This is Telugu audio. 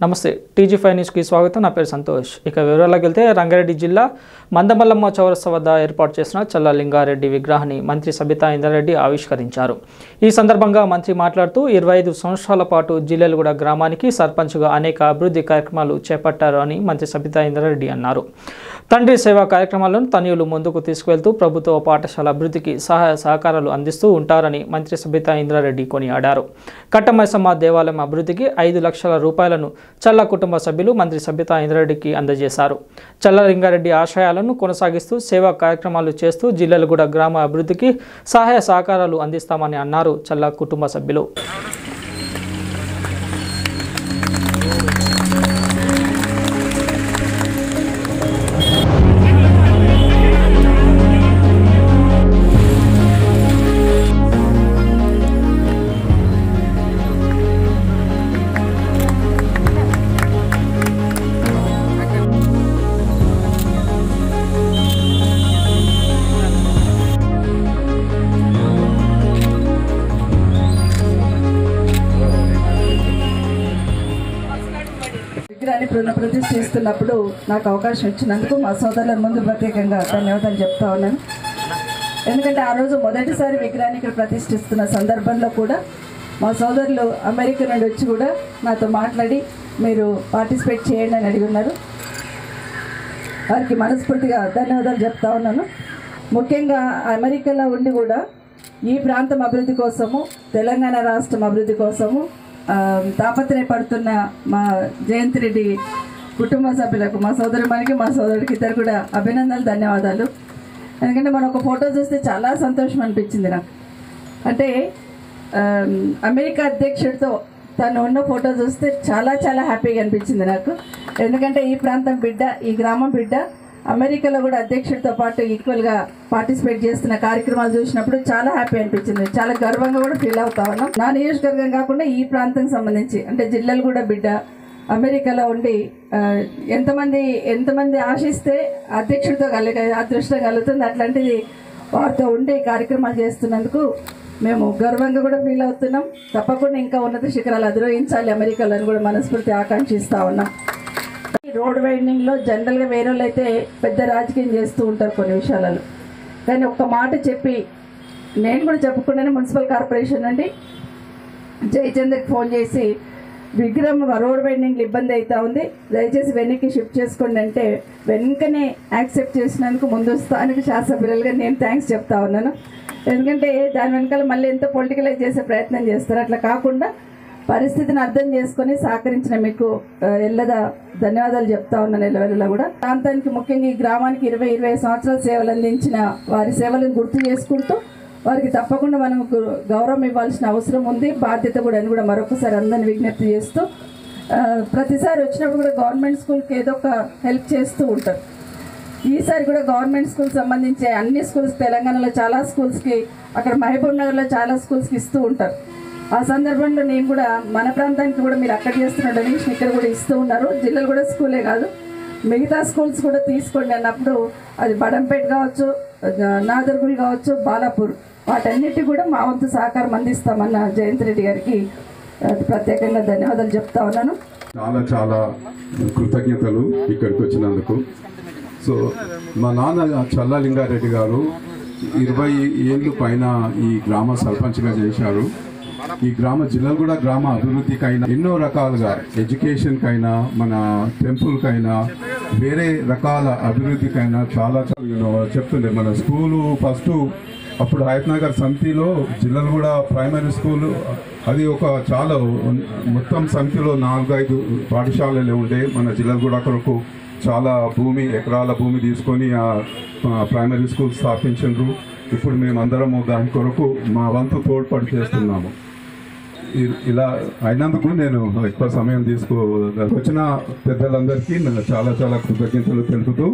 నమస్తే టీజీ5 న్యూస్కి స్వాగతం. నా పేరు సంతోష్. ఇక వివరాలకు వెళ్తే రంగారెడ్డి జిల్లా మందమల్లమ్మ చౌరస్తా వద్ద ఏర్పాటు చేసిన చల్లా లింగారెడ్డి విగ్రహాన్ని మంత్రి సబితా ఇంద్రారెడ్డి ఆవిష్కరించారు. ఈ సందర్భంగా మంత్రి మాట్లాడుతూ 25 సంవత్సరాల పాటు జిల్లెలగూడ గ్రామానికి సర్పంచ్గా అనేక అభివృద్ధి కార్యక్రమాలు చేపట్టారు అని మంత్రి సబితా ఇంద్రారెడ్డి అన్నారు. తండ్రి సేవా కార్యక్రమాలను తనయులు ముందుకు తీసుకువెళ్తూ ప్రభుత్వ పాఠశాల అభివృద్ధికి సహాయ సహకారాలు అందిస్తూ ఉంటారని మంత్రి సబితా ఇంద్రారెడ్డి కొనియాడారు. కట్టమైసమ్మ దేవాలయం అభివృద్ధికి 5 లక్షల రూపాయలను చల్లా కుటుంబ సభ్యులు మంత్రి సబితా ఇంద్రారెడ్డికి అందజేశారు. చల్లా లింగారెడ్డి ఆశయాలను కొనసాగిస్తూ సేవా కార్యక్రమాలు చేస్తూ జిల్లెలగూడ గ్రామ అభివృద్ధికి సహాయ సహకారాలు అందిస్తామని అన్నారు చల్లా కుటుంబ సభ్యులు. ప్రతిష్ఠిస్తున్నప్పుడు నాకు అవకాశం ఇచ్చినందుకు మా సోదరుల ముందు ప్రత్యేకంగా ధన్యవాదాలు చెప్తా ఉన్నాను. ఎందుకంటే ఆ రోజు మొదటిసారి విగ్రహాన్ని ఇక్కడ ప్రతిష్ఠిస్తున్న సందర్భంలో కూడా మా సోదరులు అమెరికా నుండి వచ్చి కూడా నాతో మాట్లాడి మీరు పార్టిసిపేట్ చేయండి అని అడిగి ఉన్నారు. వారికి మనస్ఫూర్తిగా ధన్యవాదాలు చెప్తా ఉన్నాను. ముఖ్యంగా అమెరికాలో ఉండి కూడా ఈ ప్రాంతం అభివృద్ధి కోసము, తెలంగాణ రాష్ట్రం అభివృద్ధి కోసము తాపత్రయపడుతున్న మా జయంత్ రెడ్డి కుటుంబ సభ్యులకు, మా సోదరుడికి మా సోదరుడికి ఇద్దరు కూడా అభినందనలు, ధన్యవాదాలు. ఎందుకంటే మనం ఒక ఫోటో చూస్తే చాలా సంతోషం అనిపించింది నాకు. అంటే అమెరికా అధ్యక్షుడితో తను ఉన్న ఫోటో చూస్తే చాలా చాలా హ్యాపీగా అనిపించింది నాకు. ఎందుకంటే ఈ ప్రాంతం బిడ్డ, ఈ గ్రామం బిడ్డ అమెరికాలో కూడా అధ్యక్షుడితో పాటు ఈక్వల్గా పార్టిసిపేట్ చేస్తున్న కార్యక్రమాలు చూసినప్పుడు చాలా హ్యాపీ అనిపించింది. చాలా గర్వంగా కూడా ఫీల్ అవుతా ఉన్నాం. నా నియోజకవర్గం కాకుండా ఈ ప్రాంతానికి సంబంధించి అంటే జిల్లాలు కూడా బిడ్డ అమెరికాలో ఉండి ఎంతమంది ఆశిస్తే అధ్యక్షుడితో అదృష్టం కలుగుతుంది. అట్లాంటిది వారితో ఉండి కార్యక్రమాలు చేస్తున్నందుకు మేము గర్వంగా కూడా ఫీల్ అవుతున్నాం. తప్పకుండా ఇంకా ఉన్నత శిఖరాలు అధిరోహించాలి అమెరికాలో అని కూడా మనస్ఫూర్తి ఆకాంక్షిస్తూ ఉన్నాం. రోడ్ వైండింగ్లో జనరల్గా వేరే వాళ్ళు అయితే పెద్ద రాజకీయం చేస్తూ ఉంటారు కొన్ని విషయాలలో. కానీ ఒక్క మాట చెప్పి నేను కూడా చెప్పకుండానే మున్సిపల్ కార్పొరేషన్ నుండి జయచంద్రకి ఫోన్ చేసి విగ్రహం రోడ్ వైండింగ్లో ఇబ్బంది అవుతా ఉంది, దయచేసి వెనక్కి షిఫ్ట్ చేసుకోండి అంటే వెనుకనే యాక్సెప్ట్ చేసినందుకు ముందు స్థానిక శాసనసభ్యులుగా నేను థ్యాంక్స్ చెప్తా ఉన్నాను. ఎందుకంటే దాని వెనకాల మళ్ళీ ఎంతో పొలిటికలైజ్ చేసే ప్రయత్నం చేస్తారు. అట్లా కాకుండా పరిస్థితిని అర్థం చేసుకొని సహకరించిన మీకు ఎల్లదా ధన్యవాదాలు చెప్తా ఉన్నాను. ఎల్లవెల్లా కూడా ప్రాంతానికి ముఖ్యంగా ఈ గ్రామానికి 20 సంవత్సరాల సేవలు అందించిన వారి సేవలను గుర్తు చేసుకుంటూ వారికి తప్పకుండా మనం గౌరవం ఇవ్వాల్సిన అవసరం ఉంది, బాధ్యత కూడా అని కూడా మరొకసారి అందరిని విజ్ఞప్తి చేస్తూ ప్రతిసారి వచ్చినప్పుడు కూడా గవర్నమెంట్ స్కూల్కి ఏదో ఒక హెల్ప్ చేస్తూ ఉంటారు. ఈసారి కూడా గవర్నమెంట్ స్కూల్ సంబంధించి అన్ని స్కూల్స్ తెలంగాణలో చాలా స్కూల్స్కి, అక్కడ మహబూబ్ నగర్లో చాలా స్కూల్స్కి ఇస్తూ ఉంటారు. ఆ సందర్భంలో నేను కూడా మన ప్రాంతానికి కూడా మీరు అక్కడ చేస్తున్న డొనేషన్ ఇక్కడ కూడా ఇస్తూ ఉన్నారు. జిల్లాలు కూడా స్కూలే కాదు మిగతా స్కూల్స్ కూడా తీసుకోండి అన్నప్పుడు అది బడంపేట కావచ్చు, నాదర్గుల్ కావచ్చు, బాలాపూర్ వాటన్నిటి కూడా మా వంతు సహకారం అందిస్తామన్న జయంత్ రెడ్డి గారికి ప్రత్యేకంగా ధన్యవాదాలు చెప్తా ఉన్నాను. చాలా చాలా కృతజ్ఞతలు ఇక్కడికి వచ్చినందుకు. సో మా నాన్న చల్లా లింగారెడ్డి గారు 20 ఏళ్ళు పైన ఈ గ్రామ సర్పంచ్గా చేశారు. ఈ జిల్లాలగూడ గ్రామ అభివృద్ధికైనా ఎన్నో రకాలుగా ఎడ్యుకేషన్కైనా, మన టెంపుల్కైనా, వేరే రకాల అభివృద్ధికైనా చాలా చెప్తుండే. మన స్కూలు ఫస్ట్ అప్పుడు హయత్నగర్ సమితిలో జిల్లాలగూడ ప్రైమరీ స్కూల్ అది ఒక చాలా మొత్తం సమితిలో 4-5 పాఠశాలలు ఉండే. మన జిల్లాలగూడ కొరకు చాలా ఎకరాల భూమి తీసుకొని ఆ ప్రైమరీ స్కూల్ స్థాపించారు. ఇప్పుడు మేమందరము దాని కొరకు మా వంతు తోడ్పాటు చేస్తున్నాము. ఇలా అయినందుకు నేను ఎక్కువ సమయం వచ్చిన పెద్దలందరికీ చాలా చాలా కృతజ్ఞతలు తెలుపుతూ